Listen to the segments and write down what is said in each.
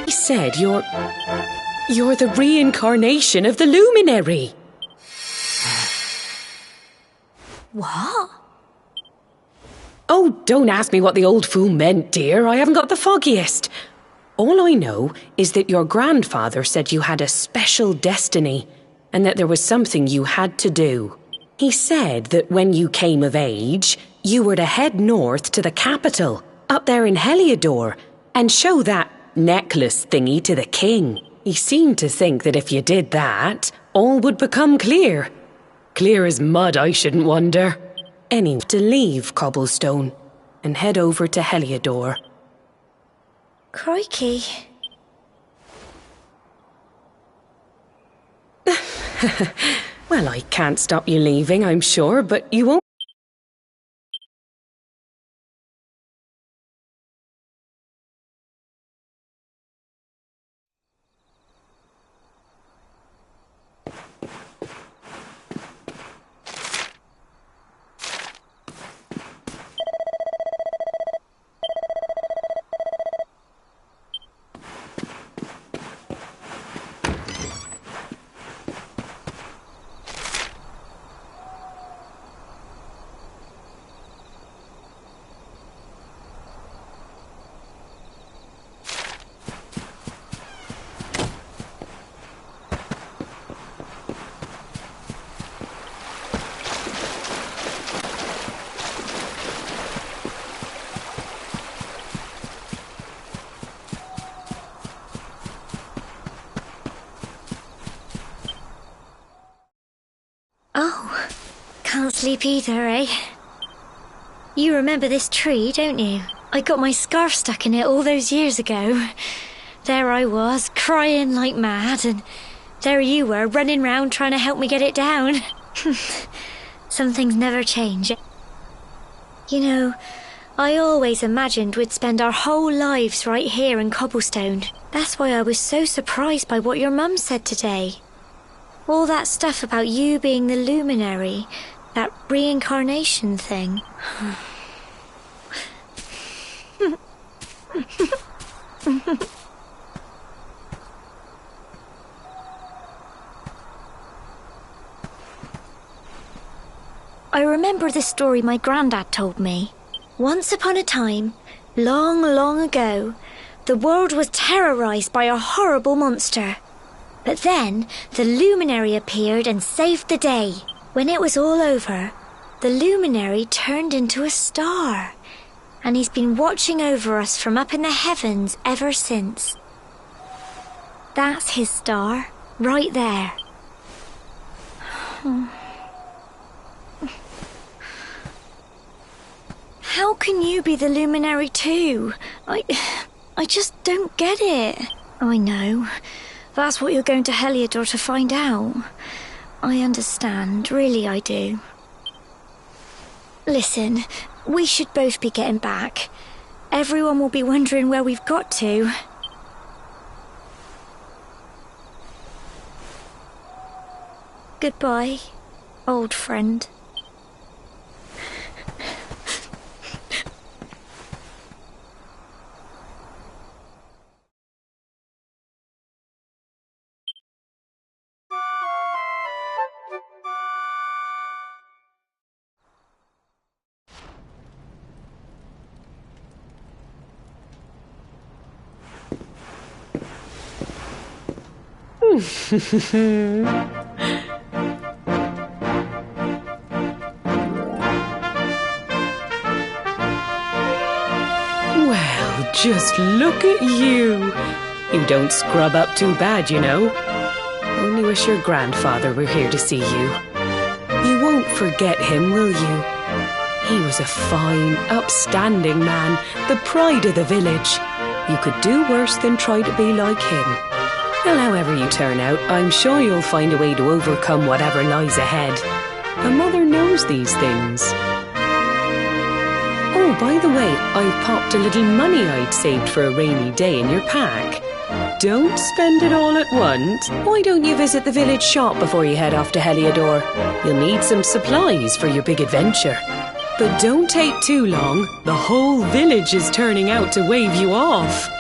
He said you're the reincarnation of the luminary. What? Oh, don't ask me what the old fool meant, dear. I haven't got the foggiest. All I know is that your grandfather said you had a special destiny and that there was something you had to do. He said that when you came of age, you were to head north to the capital, up there in Heliodor, and show that necklace thingy to the king. He seemed to think that if you did that, all would become clear. Clear as mud, I shouldn't wonder. Anyway, to leave Cobblestone and head over to Heliodor. Crikey. Well, I can't stop you leaving, I'm sure, but you won't. Oh, can't sleep either, eh? You remember this tree, don't you? I got my scarf stuck in it all those years ago. There I was, crying like mad, and there you were, running round trying to help me get it down. Some things never change. You know, I always imagined we'd spend our whole lives right here in Cobblestone. That's why I was so surprised by what your mum said today. All that stuff about you being the luminary, that reincarnation thing. I remember the story my granddad told me. Once upon a time, long, long ago, the world was terrorized by a horrible monster. But then, the luminary appeared and saved the day. When it was all over, the luminary turned into a star. And he's been watching over us from up in the heavens ever since. That's his star, right there. How can you be the luminary too? I just don't get it. I know. That's what you're going to Heliodor to find out. I understand, really I do. Listen, we should both be getting back. Everyone will be wondering where we've got to. Goodbye, old friend. Well, just look at you. You don't scrub up too bad, you know. Only wish your grandfather were here to see you. You won't forget him, will you? He was a fine, upstanding man, the pride of the village. You could do worse than try to be like him. Well, however you turn out, I'm sure you'll find a way to overcome whatever lies ahead. A mother knows these things. Oh, by the way, I've popped a little money I'd saved for a rainy day in your pack. Don't spend it all at once. Why don't you visit the village shop before you head off to Heliodor? You'll need some supplies for your big adventure. But don't take too long. The whole village is turning out to wave you off.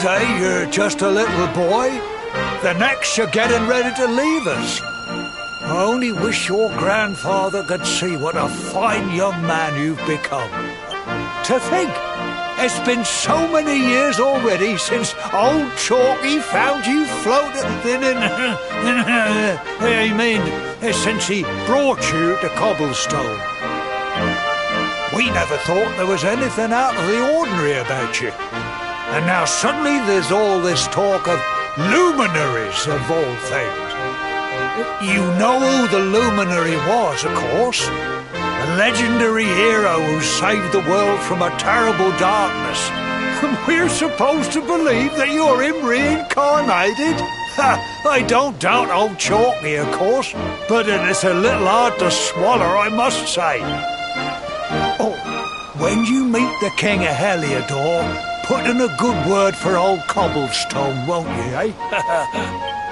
day you're just a little boy, the next you're getting ready to leave us. I only wish your grandfather could see what a fine young man you've become. To think, it's been so many years already since old Chalky found you floating since he brought you to Cobblestone. We never thought there was anything out of the ordinary about you. And now suddenly there's all this talk of luminaries of all things. You know who the luminary was, of course. A legendary hero who saved the world from a terrible darkness. And we're supposed to believe that you're him reincarnated? I don't doubt old Chalky, of course, but it's a little hard to swallow, I must say. Oh, when you meet the King of Heliodor, put in a good word for old Cobblestone, won't you, eh?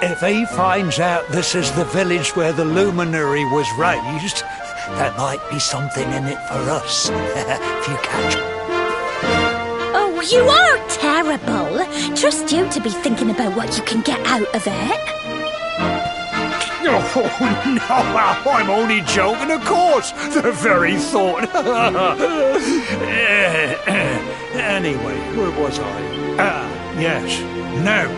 If he finds out this is the village where the luminary was raised, there might be something in it for us, if you catch. Oh, you are terrible. Trust you to be thinking about what you can get out of it. Oh, no, I'm only joking, of course. The very thought. Anyway, where was I? Yes. Now,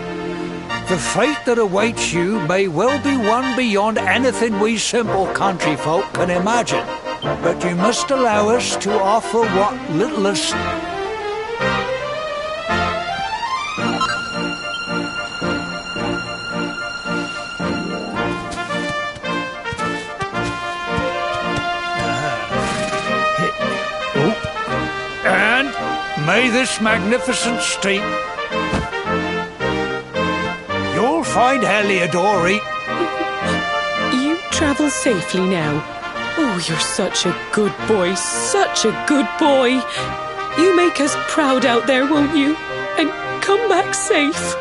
the fate that awaits you may well be one beyond anything we simple country folk can imagine. But you must allow us to offer what littlest... And may this magnificent steep... You'll find Heliodor eat... You travel safely now. Oh, you're such a good boy, such a good boy. You make us proud out there, won't you? And come back safe.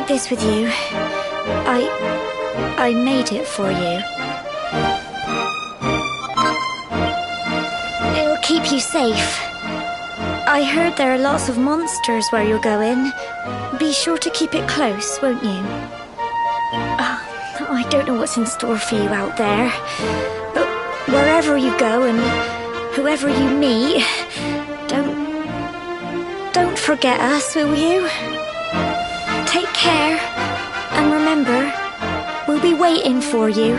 This with you. I made it for you. It'll keep you safe. I heard there are lots of monsters where you're going. Be sure to keep it close, won't you? I don't know what's in store for you out there, but wherever you go and whoever you meet, don't forget us, will you? Take care, and remember, we'll be waiting for you.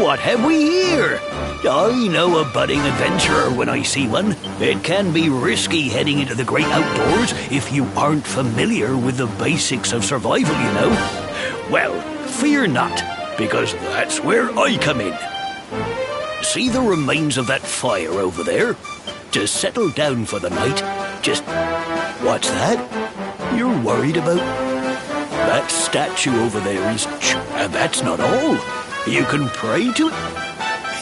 What have we here? I know a budding adventurer when I see one. It can be risky heading into the great outdoors if you aren't familiar with the basics of survival, you know. Well, fear not, because that's where I come in. See the remains of that fire over there? To settle down for the night, just... What's that? You're worried about? That statue over there is... And that's not all. You can pray to it.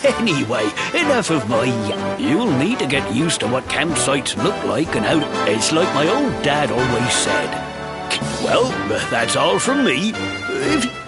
Anyway, enough of my... You'll need to get used to what campsites look like and how... It's like my old dad always said. Well, that's all from me. If...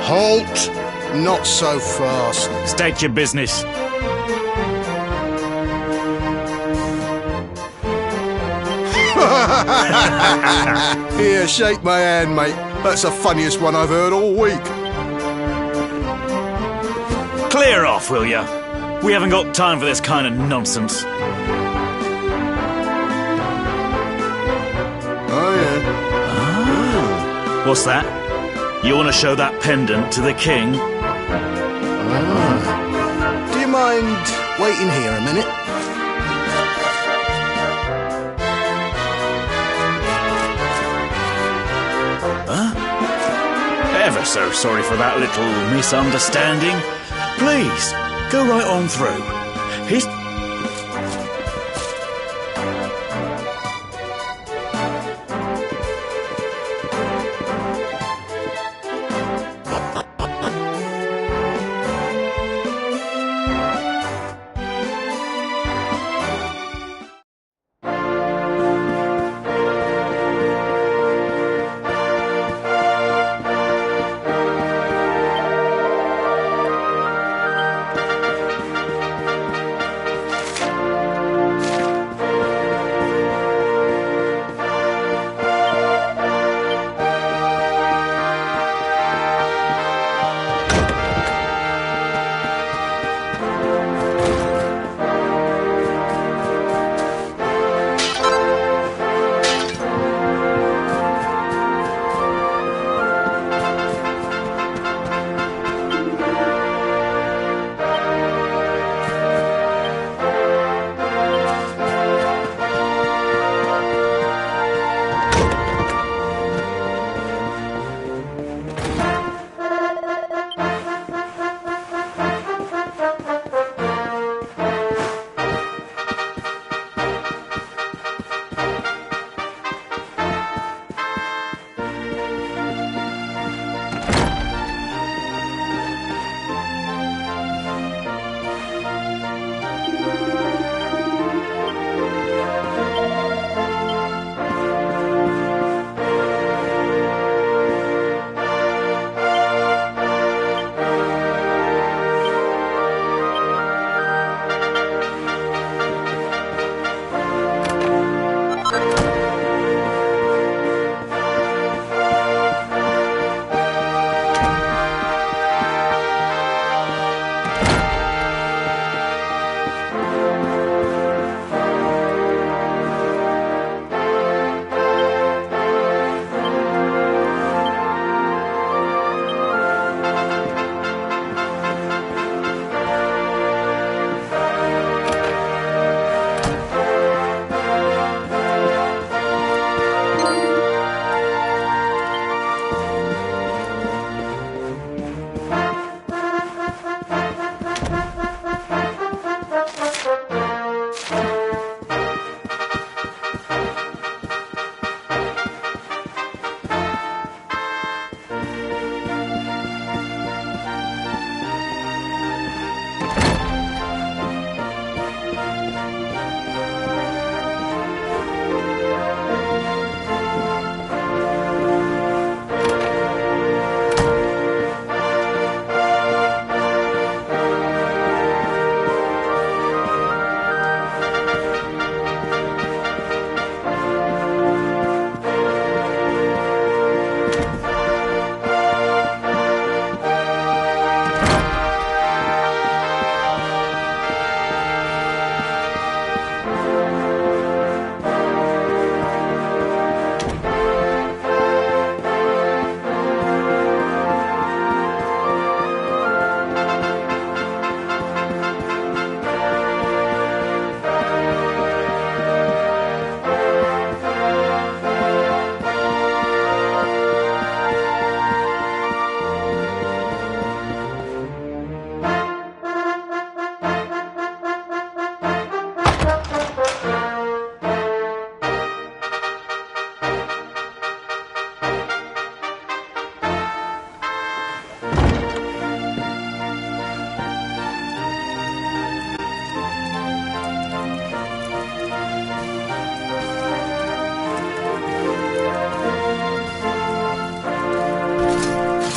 Halt! Not so fast. State your business. Here, shake my hand, mate. That's the funniest one I've heard all week. Clear off, will ya? We haven't got time for this kind of nonsense. Oh, yeah. What's that? You want to show that pendant to the king? Do you mind waiting here a minute? Ever so sorry for that little misunderstanding. Please, go right on through. He's...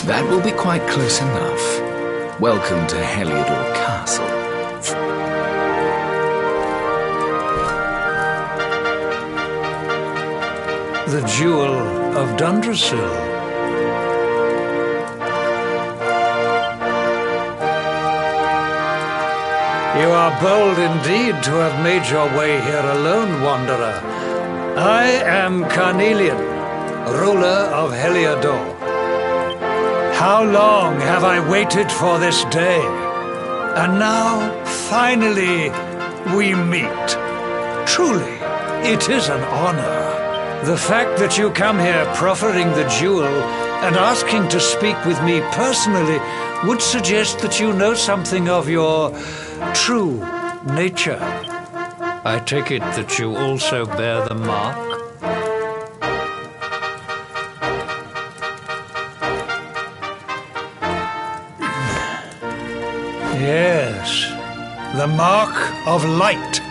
That will be quite close enough. Welcome to Heliodor Castle. The Jewel of Dundrasil. You are bold indeed to have made your way here alone, Wanderer. I am Carnelian, ruler of Heliodor. How long have I waited for this day? And now, finally, we meet. Truly, it is an honor. The fact that you come here proffering the jewel and asking to speak with me personally would suggest that you know something of your true nature. I take it that you also bear the mark? Yes, the mark of light.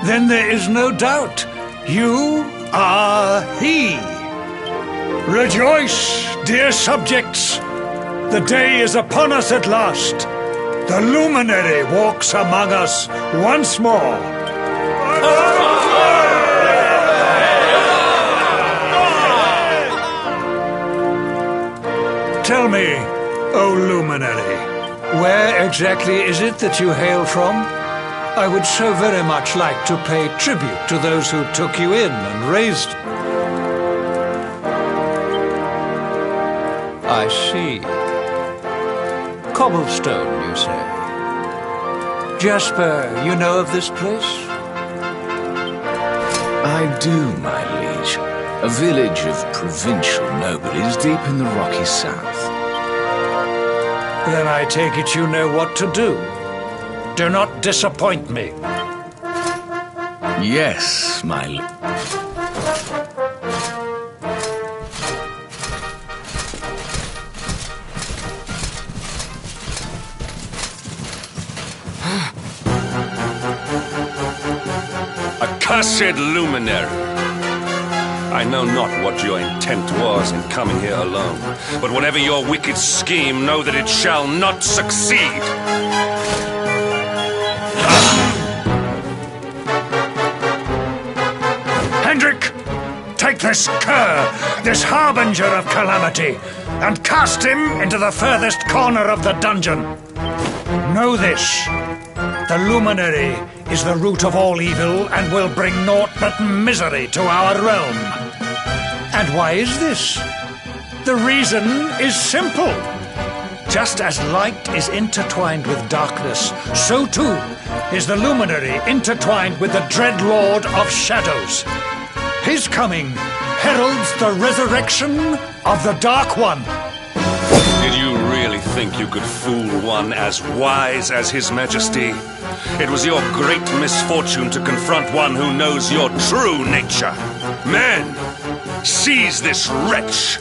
Then there is no doubt. You are he. Rejoice, dear subjects. The day is upon us at last. The luminary walks among us once more. Tell me, O luminary, where exactly is it that you hail from? I would so very much like to pay tribute to those who took you in and raised. I see. Cobblestone, you say? Jasper, you know of this place? I do, my liege. A village of provincial nobles deep in the rocky south. Then I take it you know what to do. Do not disappoint me. Yes, my liege. Accursed luminary! I know not what your intent was in coming here alone, but whatever your wicked scheme, know that it shall not succeed! Hendrik, take this cur, this harbinger of calamity, and cast him into the furthest corner of the dungeon. Know this. The luminary is the root of all evil and will bring naught but misery to our realm. And why is this? The reason is simple. Just as light is intertwined with darkness, so too is the luminary intertwined with the dread lord of shadows. His coming heralds the resurrection of the Dark One. Did you really think you could fool one as wise as His Majesty? It was your great misfortune to confront one who knows your true nature. Men, seize this wretch!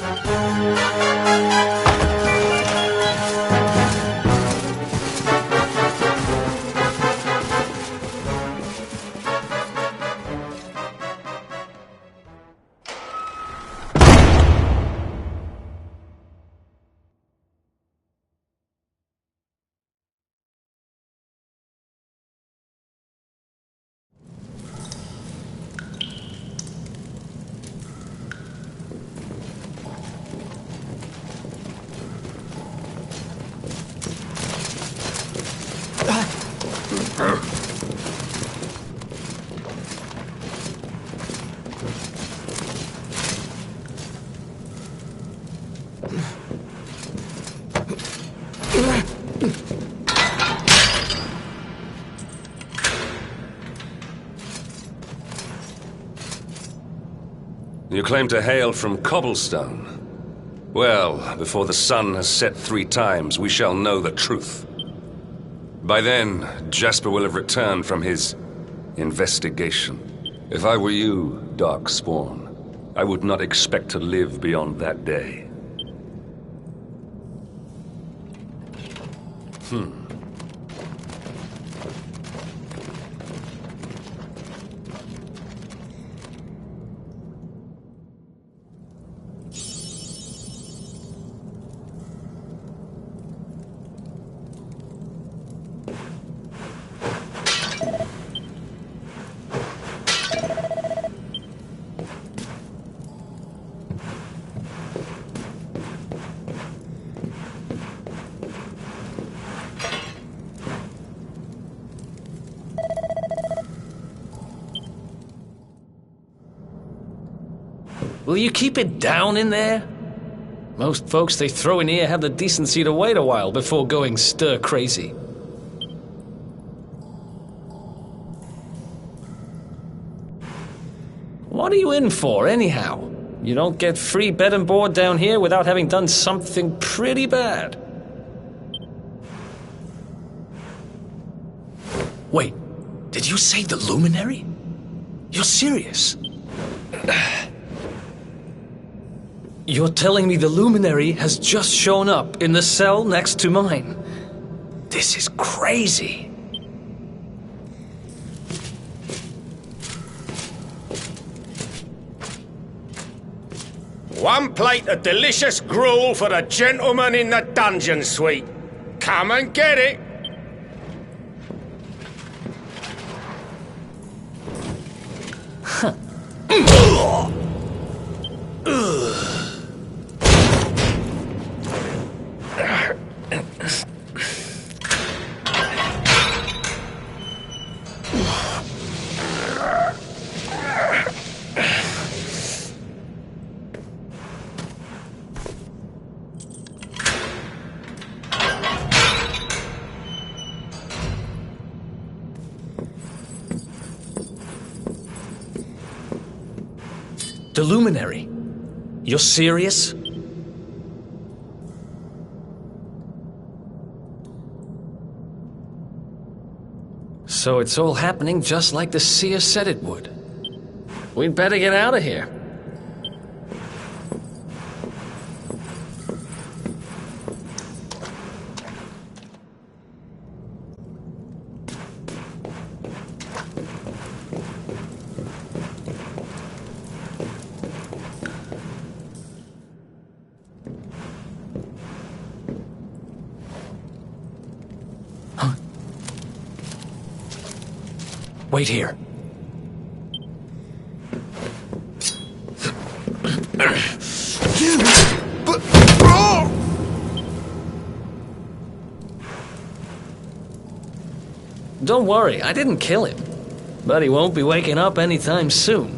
You claim to hail from Cobblestone. Well, before the sun has set 3 times, we shall know the truth. By then, Jasper will have returned from his investigation. If I were you, Darkspawn, I would not expect to live beyond that day. will you keep it down in there? Most folks they throw in here have the decency to wait a while before going stir-crazy. What are you in for, anyhow? You don't get free bed and board down here without having done something pretty bad. Wait, did you say the Luminary? You're serious? You're telling me the Luminary has just shown up in the cell next to mine? This is crazy. One plate of delicious gruel for the gentleman in the dungeon suite. Come and get it. Huh. The Luminary? You're serious? So it's all happening just like the seer said it would. We'd better get out of here. Wait here. Don't worry, I didn't kill him. But he won't be waking up anytime soon.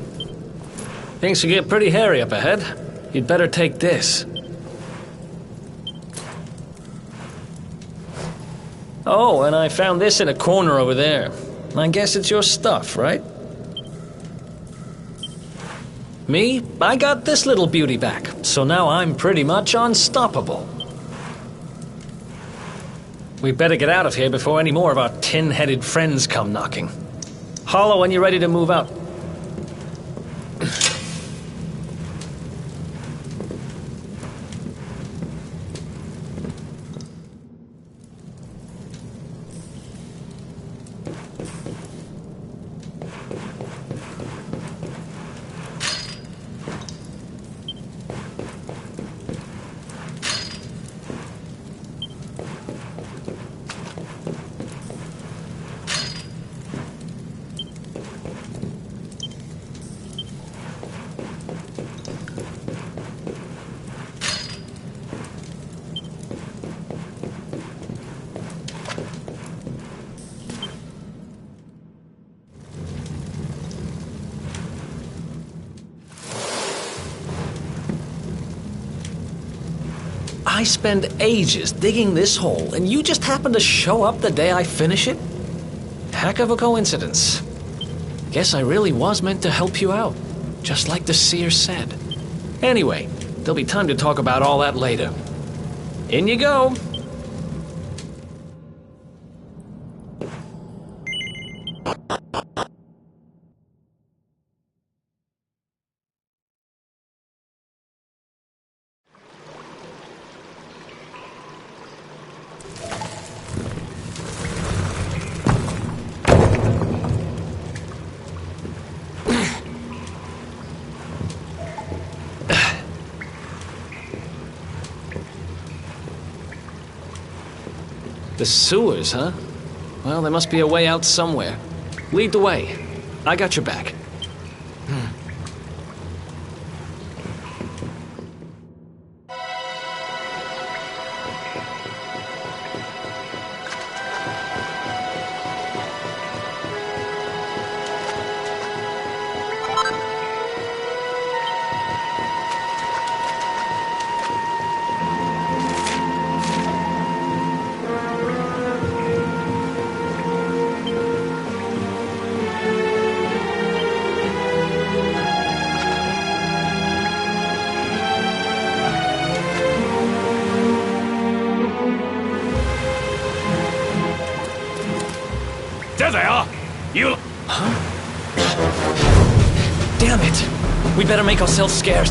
Things will get pretty hairy up ahead. You'd better take this. Oh, and I found this in a corner over there. I guess it's your stuff, right? Me? I got this little beauty back, so now I'm pretty much unstoppable. We better get out of here before any more of our tin-headed friends come knocking. Holler when you're ready to move out. I spend ages digging this hole, and you just happen to show up the day I finish it? Heck of a coincidence. Guess I really was meant to help you out, just like the seer said. Anyway, there'll be time to talk about all that later. In you go. The sewers, huh? Well, there must be a way out somewhere. Lead the way. I got your back. There they are! You... Huh? Damn it! We better make ourselves scarce.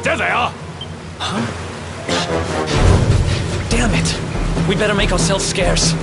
There they are! Huh? Damn it! We better make ourselves scarce.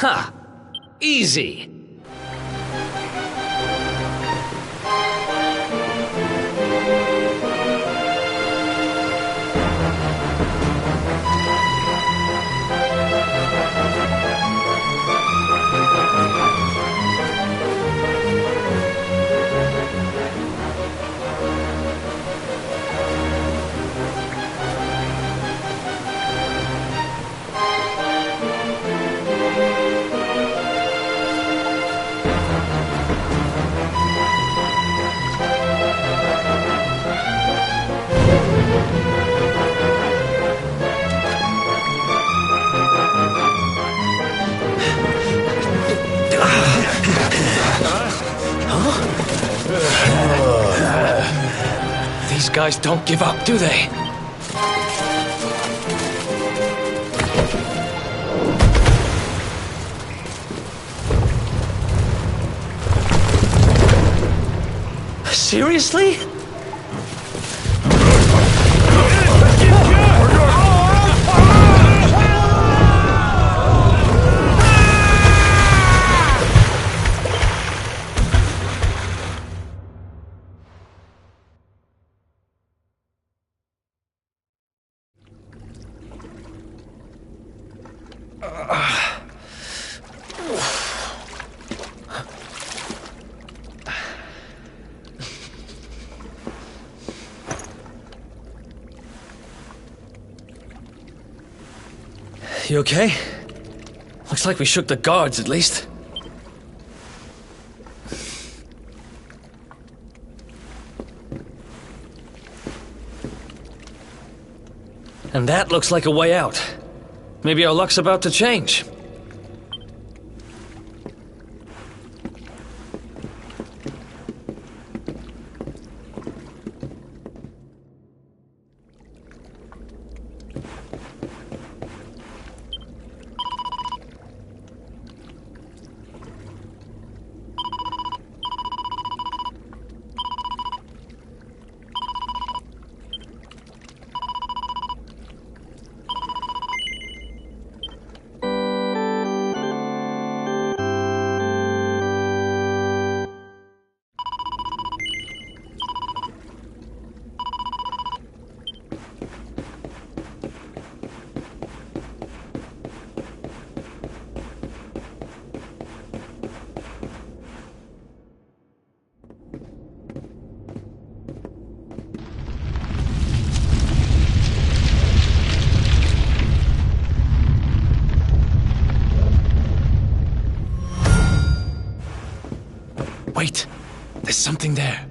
Ha! Easy. These guys don't give up, do they? Seriously? You okay? Looks like we shook the guards, at least. And that looks like a way out. Maybe our luck's about to change. Wait, there's something there.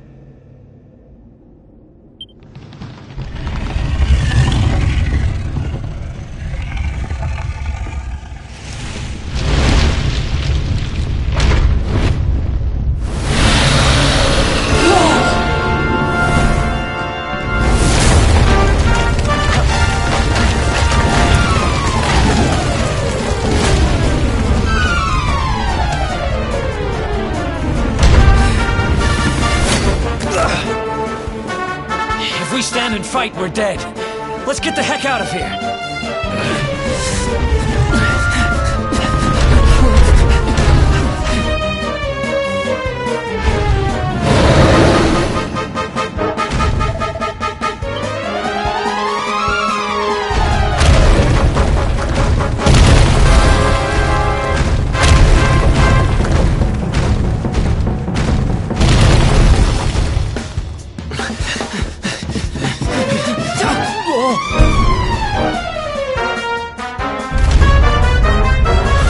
If we stand and fight, we're dead. Let's get the heck out of here.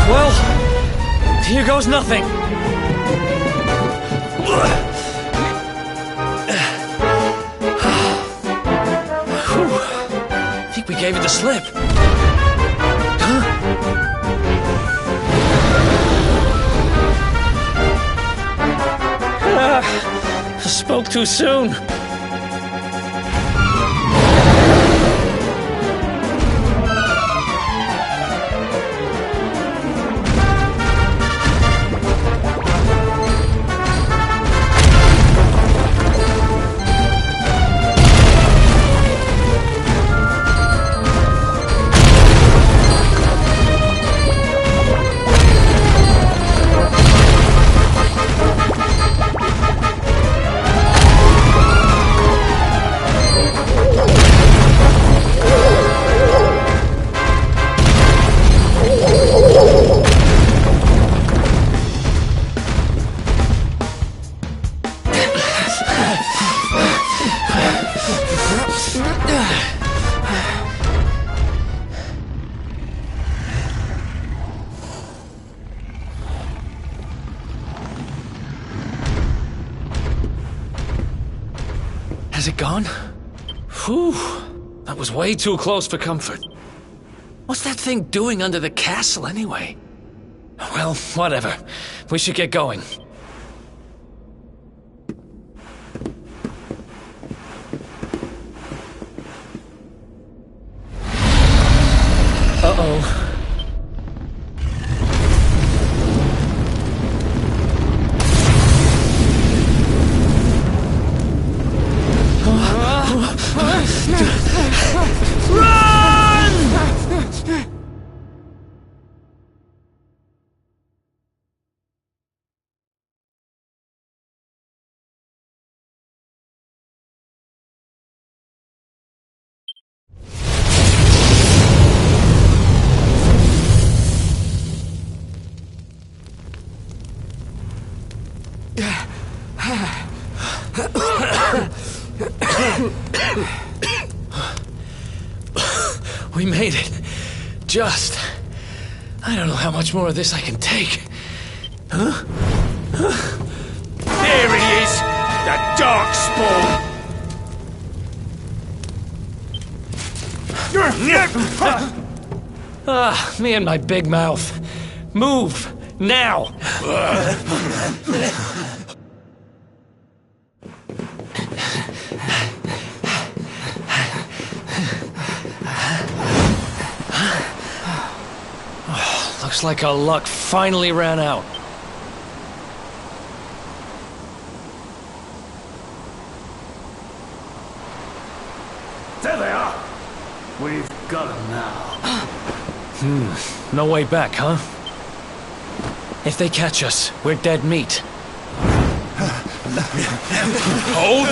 Well, here goes nothing. I think we gave it the slip. Spoke too soon. Is it gone? Whew. That was way too close for comfort. What's that thing doing under the castle, anyway? Well, whatever. We should get going. Uh-oh. We made it. Just. I don't know how much more of this I can take. Huh? There he is! The Darkspawn! Me and my big mouth. Move! Now! Looks like our luck finally ran out. There they are! We've got them now. No way back, huh? If they catch us, we're dead meat. Hold!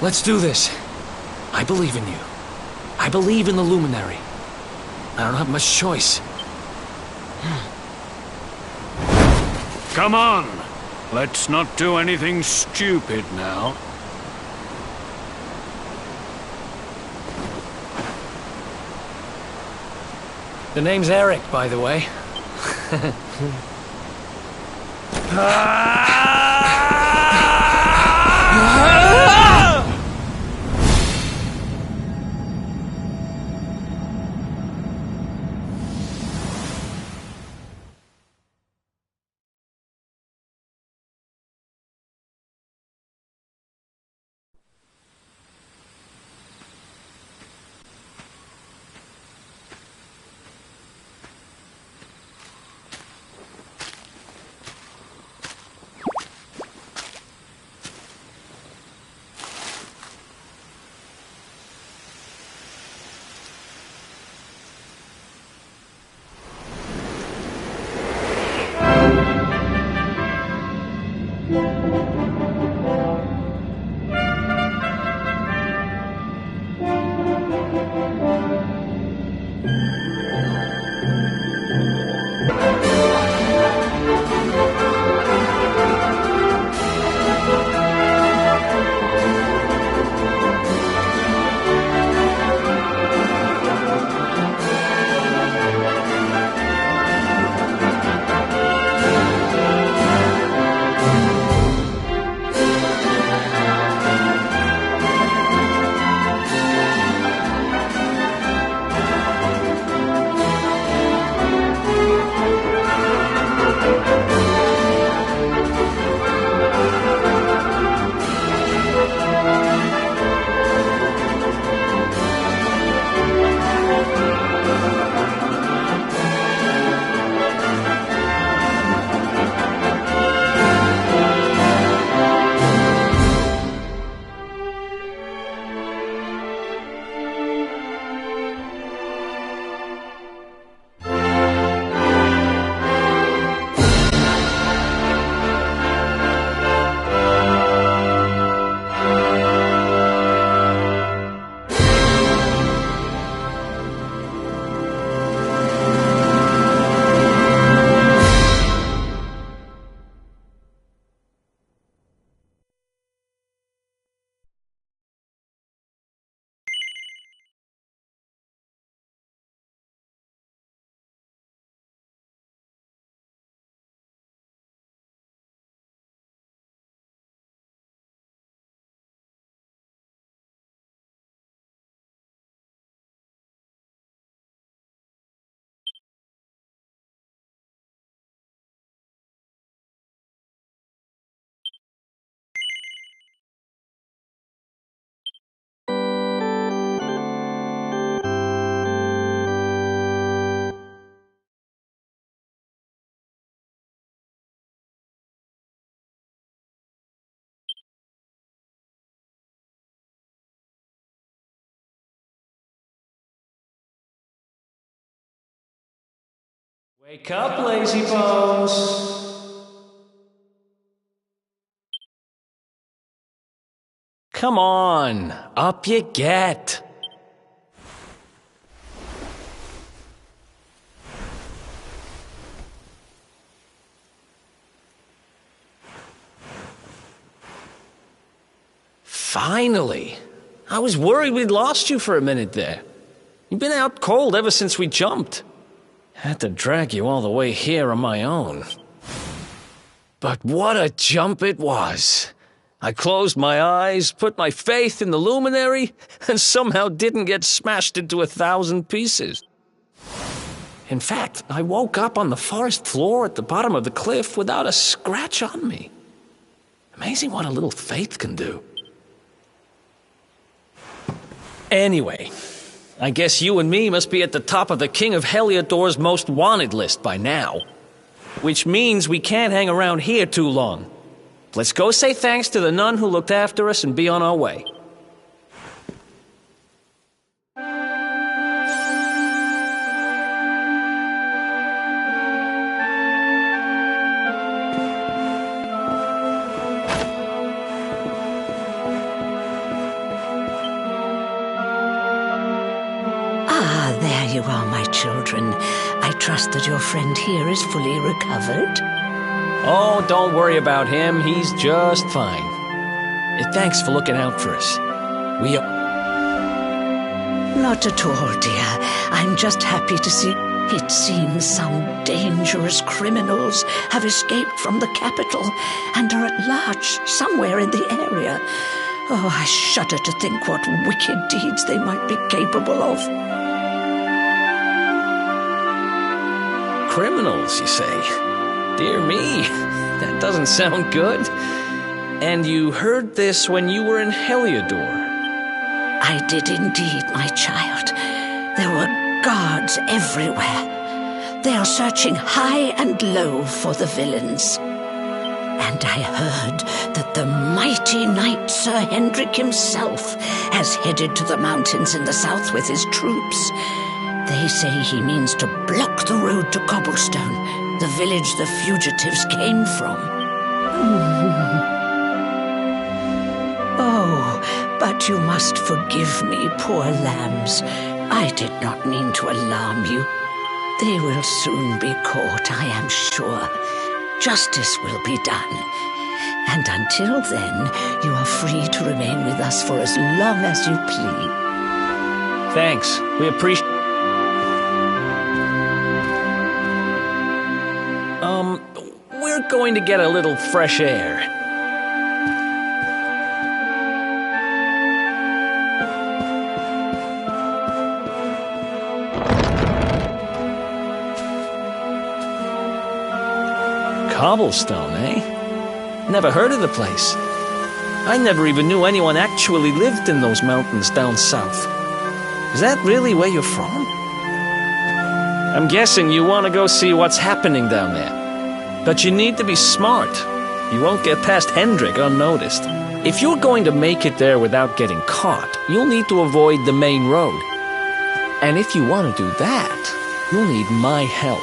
Let's do this. I believe in you. I believe in the Luminary. I don't have much choice. Come on! Let's not do anything stupid now. The name's Eric, by the way. Wake up, lazy bones! Come on, up you get! Finally! I was worried we'd lost you for a minute there. You've been out cold ever since we jumped. Had to drag you all the way here on my own. But what a jump it was! I closed my eyes, put my faith in the luminary, and somehow didn't get smashed into 1,000 pieces. In fact, I woke up on the forest floor at the bottom of the cliff without a scratch on me. Amazing what a little faith can do. Anyway, I guess you and me must be at the top of the King of Heliodor's most wanted list by now. Which means we can't hang around here too long. Let's go say thanks to the nun who looked after us and be on our way. There you are, my children. I trust that your friend here is fully recovered. Oh, don't worry about him. He's just fine. Thanks for looking out for us. Not at all, dear. I'm just happy to see... It seems some dangerous criminals have escaped from the capital and are at large somewhere in the area. Oh, I shudder to think what wicked deeds they might be capable of. Criminals, you say? Dear me, that doesn't sound good. And you heard this when you were in Heliodor? I did indeed, my child. There were guards everywhere. They are searching high and low for the villains. And I heard that the mighty knight Sir Hendrik himself has headed to the mountains in the south with his troops. They say he means to block the road to Cobblestone, the village the fugitives came from. Oh, but you must forgive me, poor lambs. I did not mean to alarm you. They will soon be caught, I am sure. Justice will be done. And until then, you are free to remain with us for as long as you please. Thanks. We appreciate... We're going to get a little fresh air. Cobblestone, eh? Never heard of the place. I never even knew anyone actually lived in those mountains down south. Is that really where you're from? I'm guessing you want to go see what's happening down there. But you need to be smart. You won't get past Hendrik unnoticed. If you're going to make it there without getting caught, you'll need to avoid the main road. And if you want to do that, you'll need my help.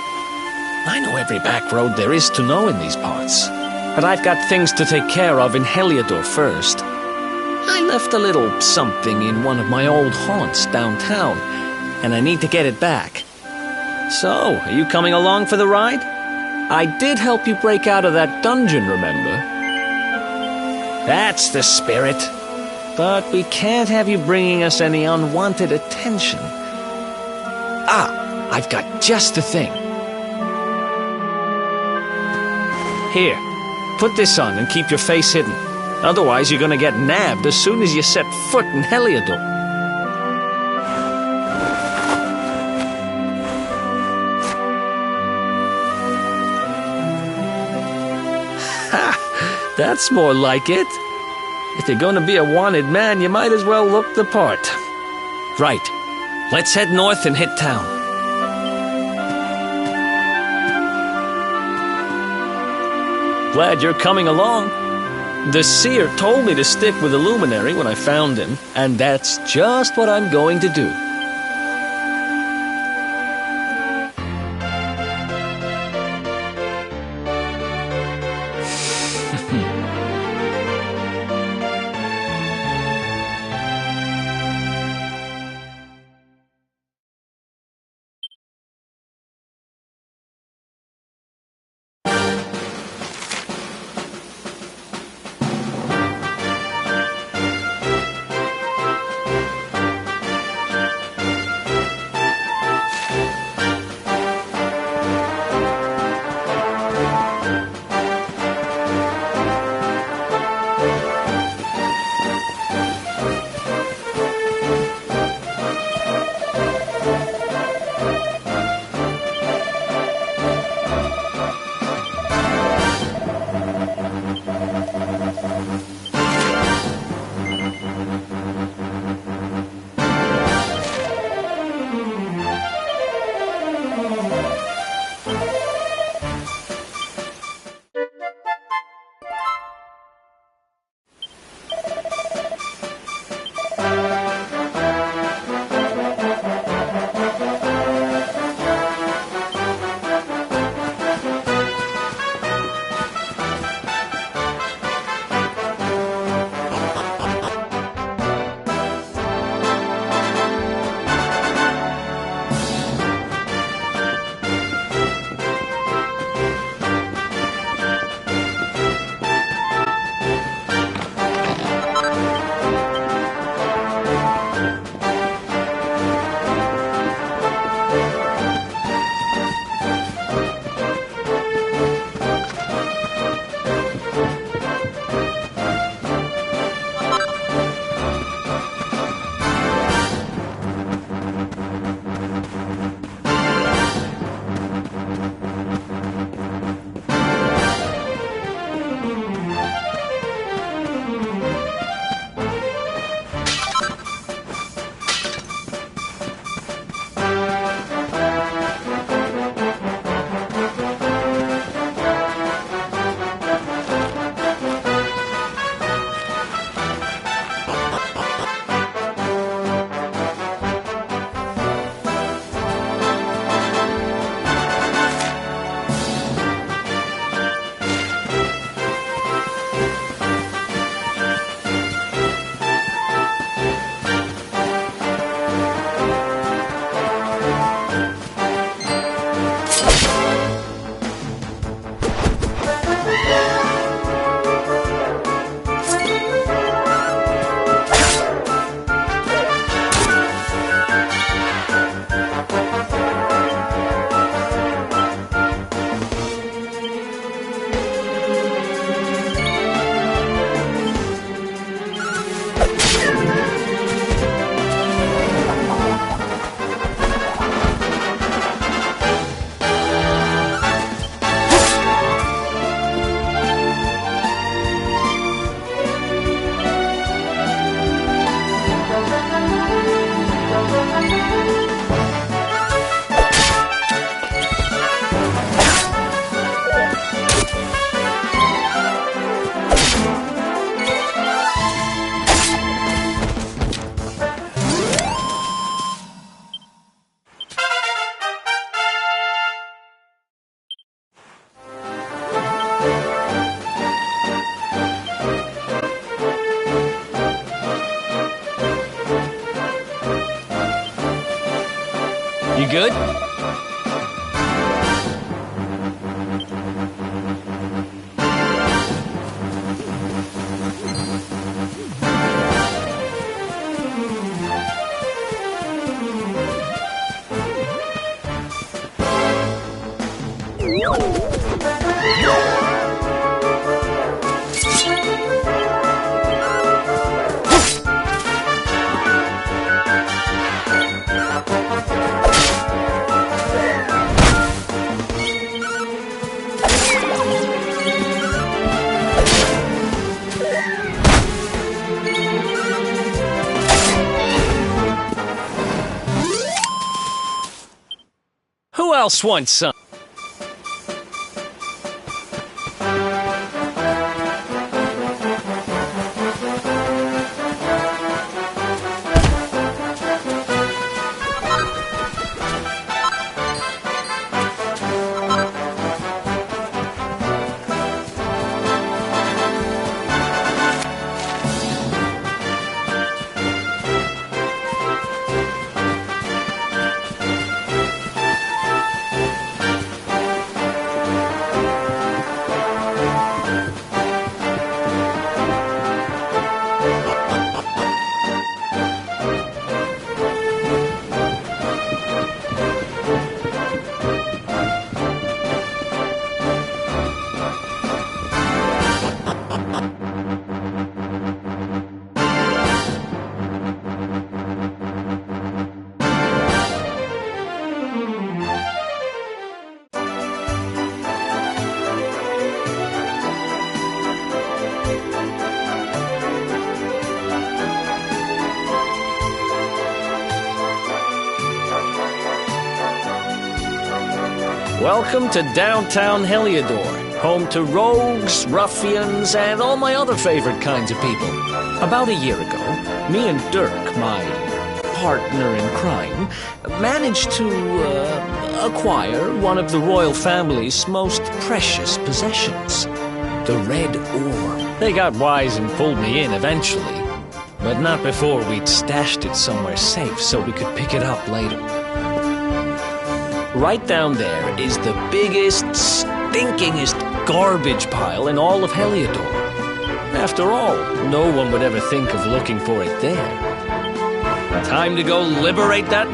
I know every back road there is to know in these parts. But I've got things to take care of in Heliodor first. I left a little something in one of my old haunts downtown, and I need to get it back. So, are you coming along for the ride? I did help you break out of that dungeon, remember? That's the spirit. But we can't have you bringing us any unwanted attention. Ah, I've got just the thing. Here, put this on and keep your face hidden. Otherwise, you're gonna get nabbed as soon as you set foot in Heliodor. That's more like it. If you're gonna be a wanted man, you might as well look the part. Right. Let's head north and hit town. Glad you're coming along. The seer told me to stick with the luminary when I found him, and that's just what I'm going to do. You good? Who else wants some? Welcome to downtown Heliodor, home to rogues, ruffians, and all my other favorite kinds of people. About a year ago, me and Dirk, my partner in crime, managed to acquire one of the royal family's most precious possessions, the Red Orb. They got wise and pulled me in eventually, but not before we'd stashed it somewhere safe so we could pick it up later. Right down there is the biggest, stinkingest garbage pile in all of Heliodor. After all, no one would ever think of looking for it there. Time to go liberate that...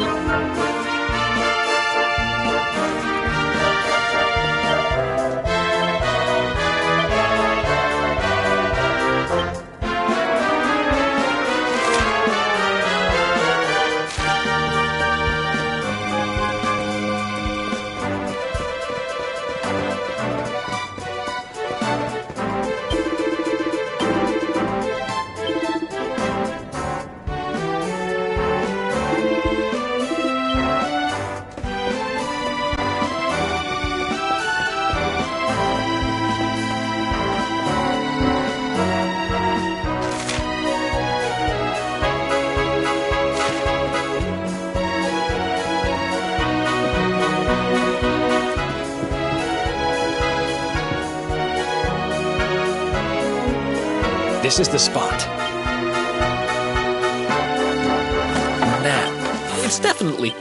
This is the spot. Now, it's definitely...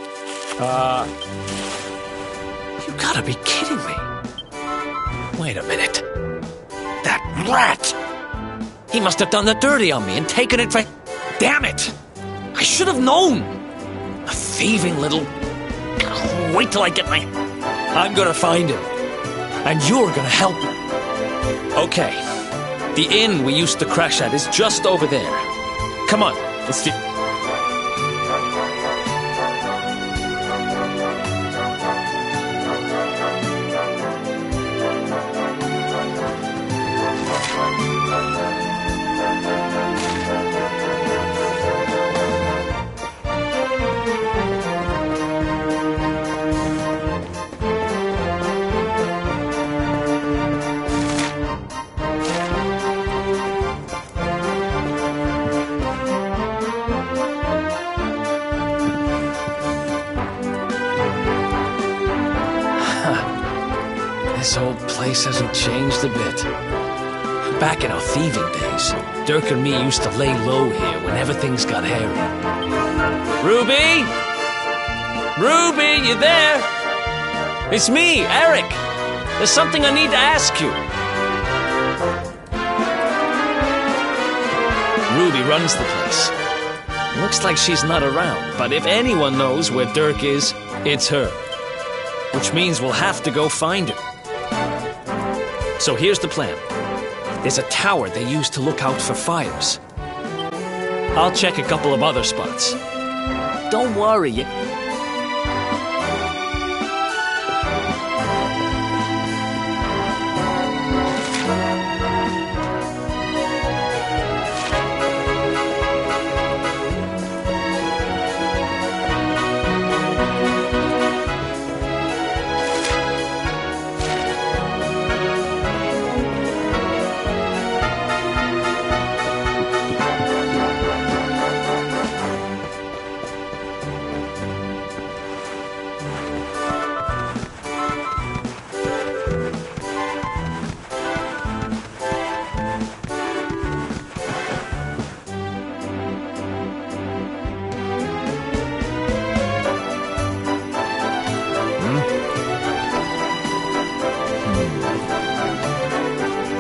You gotta be kidding me. Wait a minute. That rat! He must have done the dirty on me and taken it for... Damn it! I should have known! A thieving little... Wait till I get my... I'm gonna find him. And you're gonna help him. Okay. The inn we used to crash at is just over there. Come on, let's do... This whole place hasn't changed a bit. Back in our thieving days, Dirk and me used to lay low here whenever things got hairy. Ruby? Ruby, you there? It's me, Eric. There's something I need to ask you. Ruby runs the place. Looks like she's not around, but if anyone knows where Dirk is, it's her. Which means we'll have to go find him. So here's the plan. There's a tower they use to look out for fires. I'll check a couple of other spots. Don't worry.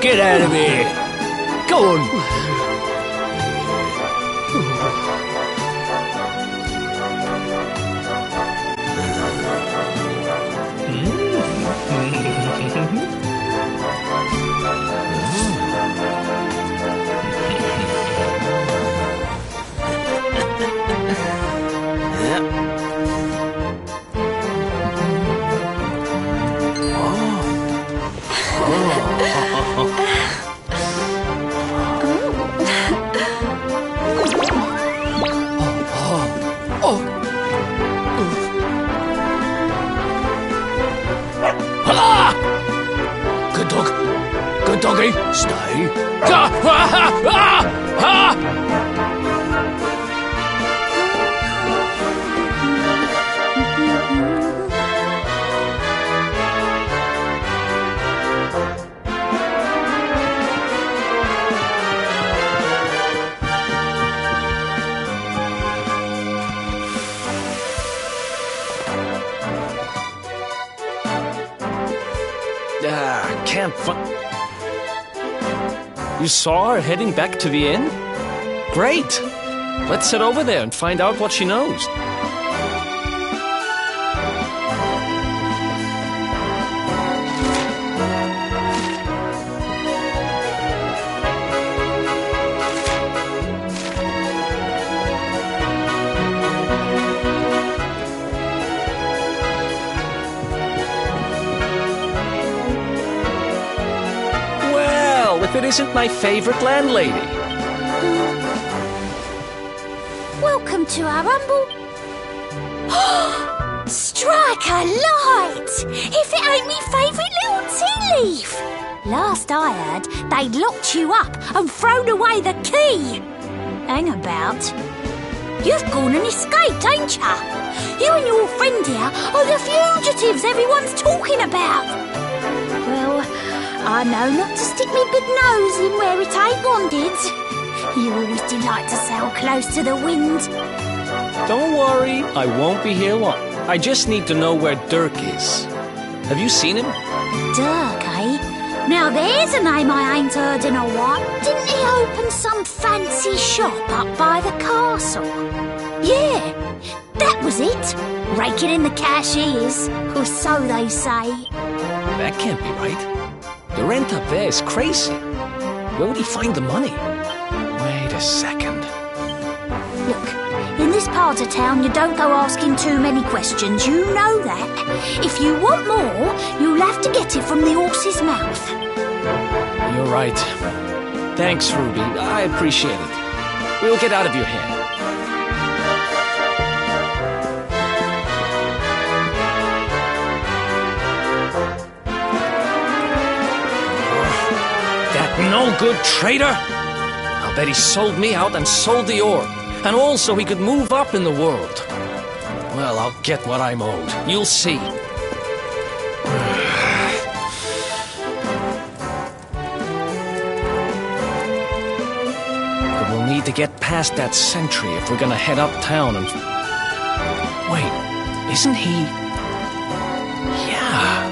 Get out of here! Go on! Good dog. Good doggy. Stay. Can't find... You saw her heading back to the inn? Great! Let's head over there and find out what she knows. Well, if it isn't my favorite landlady. Welcome to our humble... Strike a light! If it ain't me favourite little tea leaf! Last I heard, they'd locked you up and thrown away the key! Hang about. You've gone and escaped, ain't ya? You and your friend here are the fugitives everyone's talking about! Well, I know not to stick me big nose in where it ain't wanted. You always delight to sail close to the wind. Don't worry, I won't be here long. I just need to know where Dirk is. Have you seen him? Dirk, eh? Now there's a name I ain't heard in a while. Didn't he open some fancy shop up by the castle? Yeah, that was it. Raking in the cash he is, or so they say. That can't be right. The rent up there is crazy. Where would he find the money? Wait a second. Look, in this part of town you don't go asking too many questions, you know that. If you want more, you'll have to get it from the horse's mouth. You're right. Thanks, Ruby. I appreciate it. We'll get out of your hair. That no-good traitor! I'll bet he sold me out and sold the orb. And also he could move up in the world. Well, I'll get what I'm owed. You'll see. But we'll need to get past that sentry if we're gonna head uptown and... Wait, isn't he... Yeah,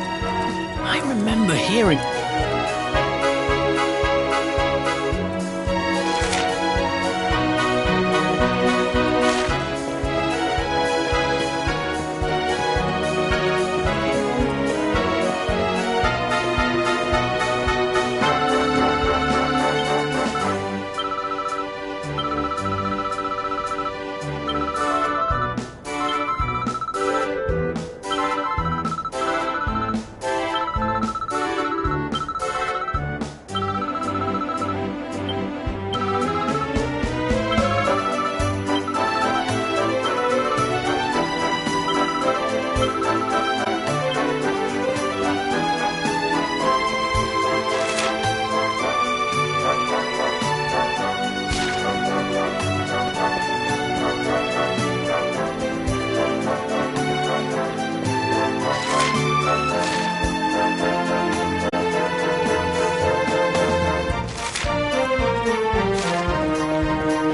I remember hearing...